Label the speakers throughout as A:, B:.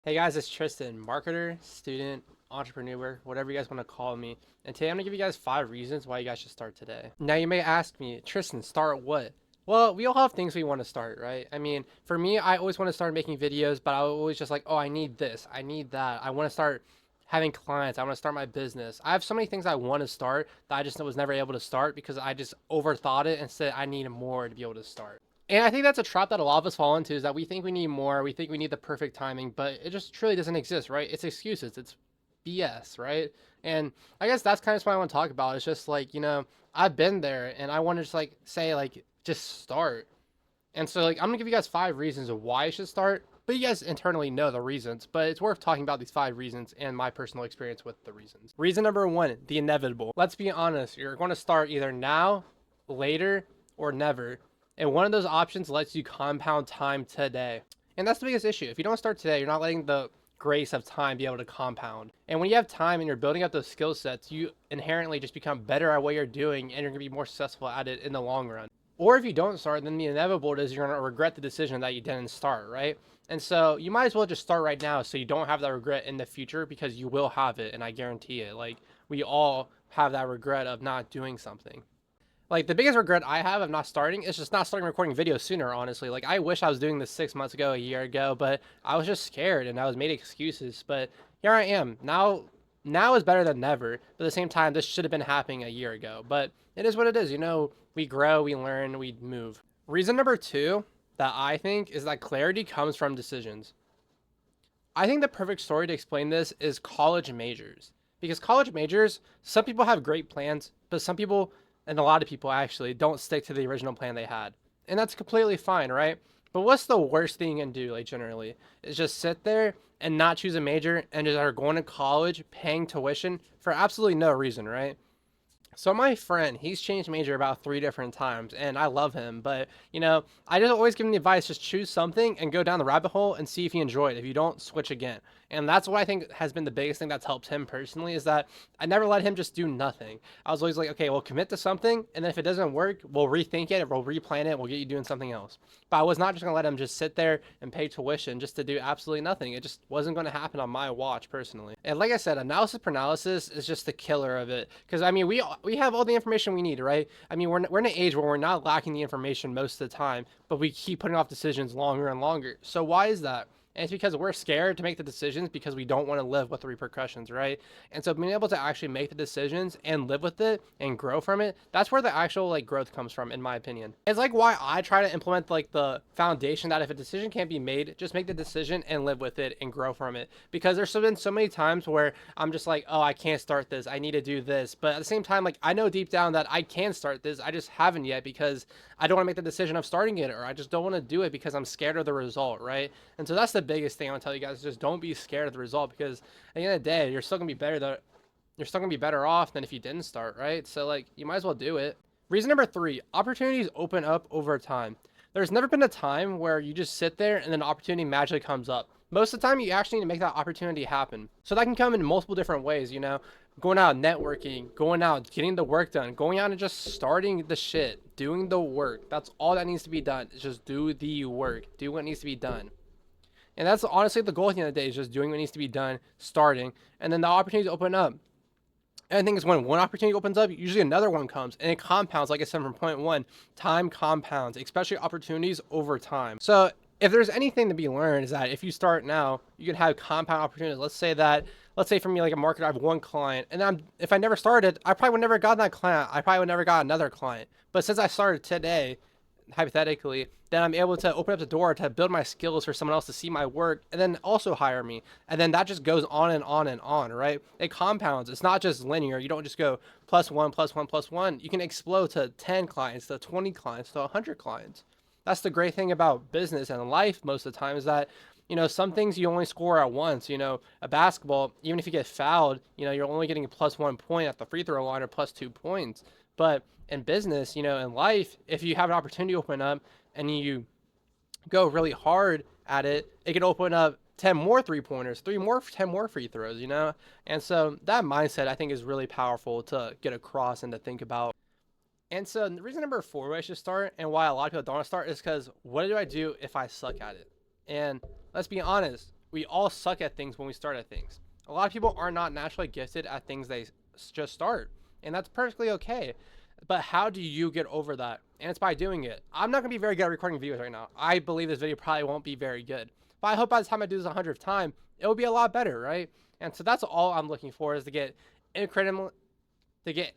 A: Hey guys, it's Tristan, marketer, student, entrepreneur, whatever you guys want to call me. And today I'm going to give you guys 5 reasons why you guys should start today. Now you may ask me, Tristan, start what? Well, we all have things we want to start, right? I mean, for me, I always want to start making videos, but I always just like, oh, I need this, I need that. I want to start having clients. I want to start my business. I have so many things I want to start that I just was never able to start because I just overthought it and said I need more to be able to start. And I think that's a trap that a lot of us fall into is that we think we need more, we think we need the perfect timing, but it just truly doesn't exist, right? It's excuses, it's BS, right? And I guess that's kind of what I want to talk about. It's just like, I've been there and I want to just like say, like, just start. And so, like, I'm gonna give you guys 5 reasons of why you should start, but you guys internally know the reasons, but it's worth talking about these 5 reasons and my personal experience with the reasons. Reason number one, the inevitable. Let's be honest, you're going to start either now, later, or never. And one of those options lets you compound time today. And that's the biggest issue. If you don't start today, you're not letting the grace of time be able to compound. And when you have time and you're building up those skill sets, you inherently just become better at what you're doing and you're going to be more successful at it in the long run. Or if you don't start, then the inevitable is you're going to regret the decision that you didn't start, right? And so you might as well just start right now so you don't have that regret in the future because you will have it. And I guarantee it. Like, we all have that regret of not doing something. Like, the biggest regret I have of not starting is just not starting recording videos sooner, honestly. Like, I wish I was doing this 6 months ago, a year ago, but I was just scared and I was made excuses. But here I am. Now is better than never. But at the same time, this should have been happening a year ago. But it is what it is. We grow, we learn, we move. Reason number two that I think is that clarity comes from decisions. I think the perfect story to explain this is college majors. Because college majors, some people have great plans, but some people, and a lot of people actually, don't stick to the original plan they had. And that's completely fine, right? But what's the worst thing you can do, like, generally? Is just sit there and not choose a major and just are going to college, paying tuition for absolutely no reason, right? So my friend, he's changed major about 3 different times, and I love him. But I just always give him the advice: just choose something and go down the rabbit hole and see if you enjoy it. If you don't, switch again. And that's what I think has been the biggest thing that's helped him personally is that I never let him just do nothing. I was always like, okay, we'll commit to something, and then if it doesn't work, we'll rethink it, we'll replan it, we'll get you doing something else. But I was not just gonna let him just sit there and pay tuition just to do absolutely nothing. It just wasn't gonna happen on my watch personally. And like I said, analysis paralysis is just the killer of it. Because I mean, we have all the information we need, right? I mean, we're in an age where we're not lacking the information most of the time, but we keep putting off decisions longer and longer. So why is that? And it's because we're scared to make the decisions because we don't want to live with the repercussions, right? And so being able to actually make the decisions and live with it and grow from it, that's where the actual like growth comes from, in my opinion. It's like why I try to implement like the foundation that if a decision can't be made, just make the decision and live with it and grow from it. Because there's been so many times where I'm just like, oh, I can't start this. I need to do this. But at the same time, like I know deep down that I can start this. I just haven't yet because I don't want to make the decision of starting it, or I just don't want to do it because I'm scared of the result, right? And so that's the biggest thing I want to tell you guys: just don't be scared of the result because at the end of the day, you're still gonna be better off than if you didn't start, right? So like you might as well do it. Reason number three: opportunities open up over time. There's never been a time where you just sit there and then opportunity magically comes up. Most of the time, you actually need to make that opportunity happen. So that can come in multiple different ways, going out networking, going out, getting the work done, going out and just starting the shit, doing the work. That's all that needs to be done. Is just do the work, do what needs to be done. And that's honestly the goal at the end of the day is just doing what needs to be done, starting, and then the opportunities open up. And I think is when one opportunity opens up, usually another one comes and it compounds. Like I said from point one, time compounds, especially opportunities over time. So if there's anything to be learned is that if you start now, you can have compound opportunities. Let's say for me, like a marketer, I have one client, and if I never started, I probably would never got that client. I probably would never got another client. But since I started today, hypothetically, then I'm able to open up the door to build my skills for someone else to see my work and then also hire me. And then that just goes on and on and on, right? It compounds. It's not just linear. You don't just go plus one, plus one, plus one. You can explode to 10 clients, to 20 clients, to 100 clients. That's the great thing about business and life most of the time is that, some things you only score at once. A basketball, even if you get fouled, you're only getting a plus 1 point at the free throw line or plus 2 points. But in business, in life, if you have an opportunity to open up and you go really hard at it, it can open up 10 more 3 pointers, 10 more free throws. And so that mindset I think is really powerful to get across and to think about. And so the reason number four why I should start and why a lot of people don't want to start is because what do I do if I suck at it? And let's be honest, we all suck at things when we start at things. A lot of people are not naturally gifted at things they just start, and that's perfectly okay. But how do you get over that? And it's by doing it. I'm not gonna be very good at recording videos right now. I believe this video probably won't be very good, but I hope by the time I do this 100th time, it will be a lot better, right? And so that's all I'm looking for, is to get incredible, to get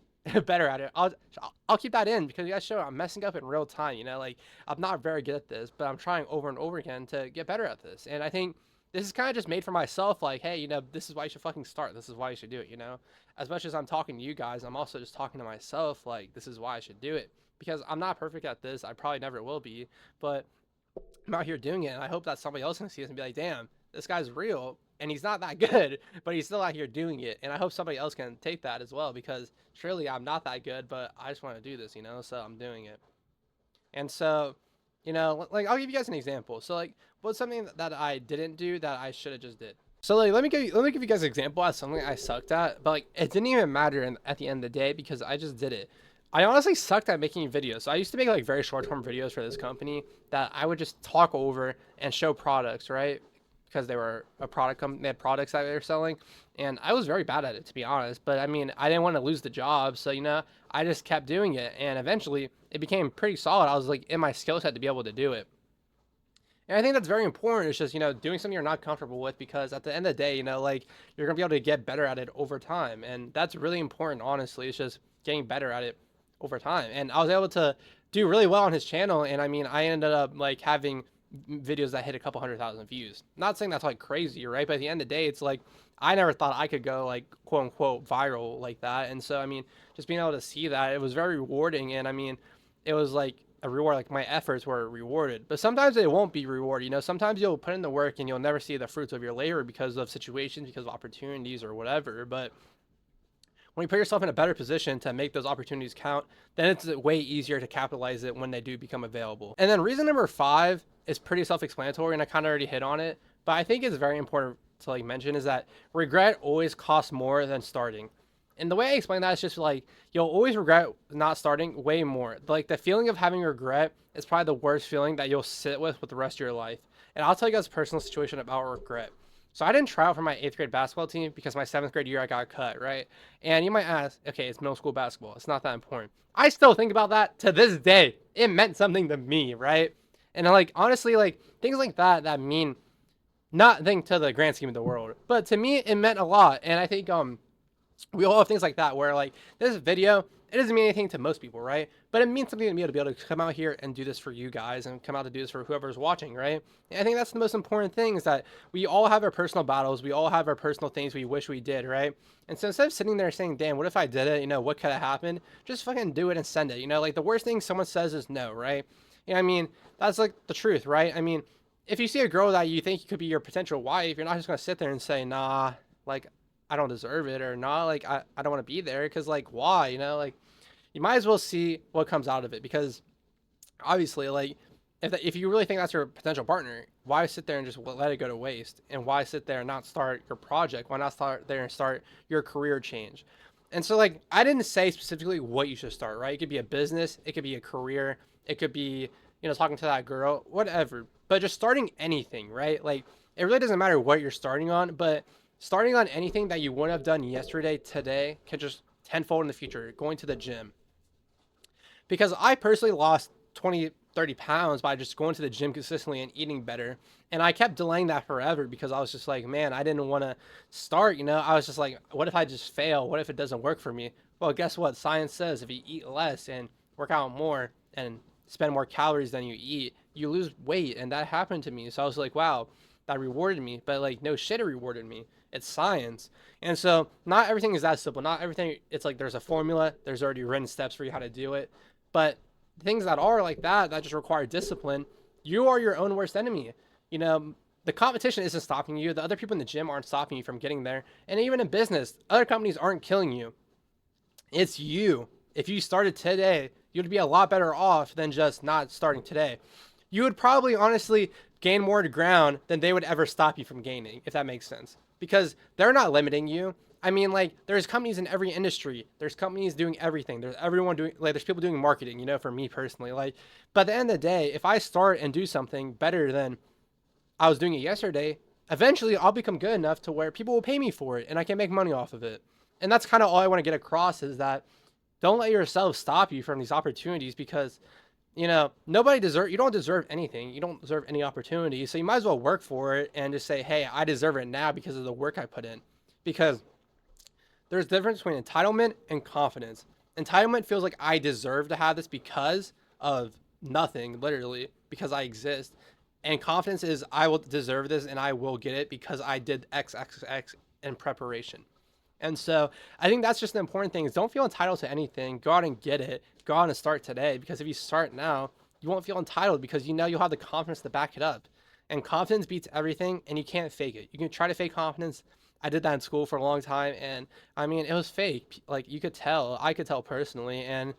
A: better at it. I'll keep that in, because you guys show I'm messing up in real time. You know, like, I'm not very good at this, but I'm trying over and over again to get better at this. And I think this is kind of just made for myself. Like, hey, you know, this is why you should fucking start. This is why you should do it. You know, as much as I'm talking to you guys, I'm also just talking to myself. Like, this is why I should do it, because I'm not perfect at this. I probably never will be, but I'm out here doing it, and I hope that somebody else can see this and be like, damn, this guy's real, and he's not that good, but he's still out here doing it. And I hope somebody else can take that as well, because surely I'm not that good, but I just want to do this, you know, so I'm doing it. And so, you know, like, I'll give you guys an example. So, like, what's something that I didn't do that I should have just did? So, like, let me give you guys an example of something I sucked at, but like, it didn't even matter at the end of the day, because I just did it. I honestly sucked at making videos. So I used to make like very short-form videos for this company that I would just talk over and show products, right? Because they were a product company, they had products that they were selling, and I was very bad at it, to be honest. But I mean, I didn't want to lose the job, so, you know, I just kept doing it, and eventually it became pretty solid. I was like in my skill set to be able to do it. And I think that's very important. It's just, you know, doing something you're not comfortable with, because at the end of the day, you know, like, you're gonna be able to get better at it over time, and that's really important. Honestly, it's just getting better at it over time. And I was able to do really well on his channel, and I mean, I ended up like having videos that hit a couple 100,000 views. Not saying that's like crazy, right? But at the end of the day, it's like, I never thought I could go like quote unquote viral like that. And so, I mean, just being able to see that, it was very rewarding. And I mean, it was like a reward, like my efforts were rewarded. But sometimes it won't be rewarded. You know, sometimes you'll put in the work and you'll never see the fruits of your labor, because of situations, because of opportunities or whatever. But when you put yourself in a better position to make those opportunities count, then it's way easier to capitalize it when they do become available. And then reason number 5 is pretty self-explanatory, and I kind of already hit on it, but I think it's very important to like mention, is that regret always costs more than starting. And the way I explain that is just like, you'll always regret not starting way more. Like, the feeling of having regret is probably the worst feeling that you'll sit with the rest of your life. And I'll tell you guys a personal situation about regret. So I didn't try out for my 8th grade basketball team, because my 7th grade year I got cut, right? And you might ask, okay, it's middle school basketball, it's not that important. I still think about that to this day. It meant something to me, right? And like, honestly, like, things like that mean nothing to the grand scheme of the world, but to me it meant a lot. And I think we all have things like that, where like, this video, it doesn't mean anything to most people, right? But it means something to me to be able to come out here and do this for you guys, and come out to do this for whoever's watching, right? And I think that's the most important thing, is that we all have our personal battles. We all have our personal things we wish we did, right? And so instead of sitting there saying, damn, what if I did it? You know, what could have happened? Just fucking do it and send it. You know, like, the worst thing someone says is no, right? You know, I mean, that's like the truth, right? I mean, if you see a girl that you think could be your potential wife, you're not just going to sit there and say, nah, like, I don't deserve it, or nah, like, I don't want to be there, because like, why? You know, like, you might as well see what comes out of it, because obviously, like, if you really think that's your potential partner, why sit there and just let it go to waste? And why sit there and not start your project? Why not start there and start your career change? And so, like, I didn't say specifically what you should start, right? It could be a business, it could be a career, it could be, you know, talking to that girl, whatever. But just starting anything, right? Like, it really doesn't matter what you're starting on, but starting on anything that you wouldn't have done yesterday, today, can just tenfold in the future. Going to the gym, because I personally lost 20, 30 pounds by just going to the gym consistently and eating better. And I kept delaying that forever, because I was just like, man, I didn't want to start, you know? I was just like, what if I just fail? What if it doesn't work for me? Well, guess what? Science says if you eat less and work out more and spend more calories than you eat, you lose weight. And that happened to me. So I was like, wow, that rewarded me. But like, no shit, it rewarded me. It's science. And so not everything is that simple. Not everything, it's like there's a formula, there's already written steps for you how to do it. But things that are like that just require discipline, you are your own worst enemy. You know, the competition isn't stopping you. The other people in the gym aren't stopping you from getting there. And even in business, other companies aren't killing you. It's you. If you started today, you'd be a lot better off than just not starting today. You would probably honestly gain more ground than they would ever stop you from gaining, if that makes sense. Because they're not limiting you. I mean, like, there's companies in every industry. There's companies doing everything. There's everyone doing, like, there's people doing marketing, you know, for me personally. Like, but at the end of the day, if I start and do something better than I was doing it yesterday, eventually I'll become good enough to where people will pay me for it and I can make money off of it. And that's kind of all I want to get across, is that don't let yourself stop you from these opportunities, because you don't deserve anything. You don't deserve any opportunity. So you might as well work for it and just say, hey, I deserve it now because of the work I put in. Because there's a difference between entitlement and confidence. Entitlement feels like I deserve to have this because of nothing, literally, because I exist. And confidence is I will deserve this and I will get it because I did X, X, X in preparation. And so I think that's just the important thing, is don't feel entitled to anything. Go out and get it. Go out and start today, because if you start now, you won't feel entitled because you'll have the confidence to back it up. And confidence beats everything, and you can't fake it. You can try to fake confidence. I did that in school for a long time, and I mean, it was fake. Like, you could tell, I could tell personally, and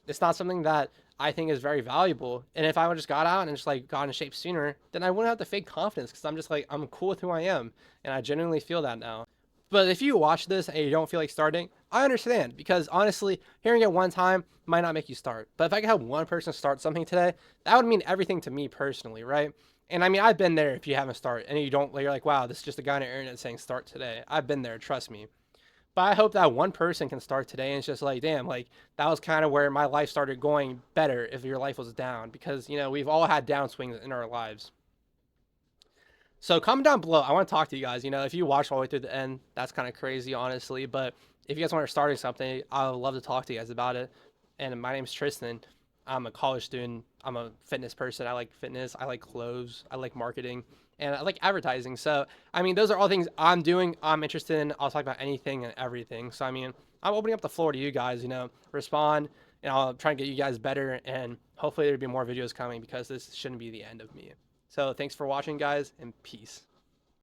A: it's not something that I think is very valuable. And if I would just got out and just like got in shape sooner, then I wouldn't have to fake confidence, because I'm just like, I'm cool with who I am, and I genuinely feel that now. But if you watch this and you don't feel like starting, I understand, because honestly, hearing it one time might not make you start. But if I could have one person start something today, that would mean everything to me personally, right? And I mean, I've been there. If you haven't started and you're like, wow, this is just a guy on the internet saying start today. I've been there, trust me. But I hope that one person can start today, and it's just like, damn, like that was kind of where my life started going better if your life was down, because, we've all had downswings in our lives. So comment down below. I want to talk to you guys. If you watch all the way through the end, that's kind of crazy, honestly. But if you guys want to start something, I would love to talk to you guys about it. And my name's Tristan. I'm a college student. I'm a fitness person. I like fitness. I like clothes. I like marketing. And I like advertising. So, I mean, those are all things I'm doing. I'm interested in. I'll talk about anything and everything. So, I mean, I'm opening up the floor to you guys, respond. And I'll try and get you guys better. And hopefully there'll be more videos coming, because this shouldn't be the end of me. So thanks for watching, guys, and peace.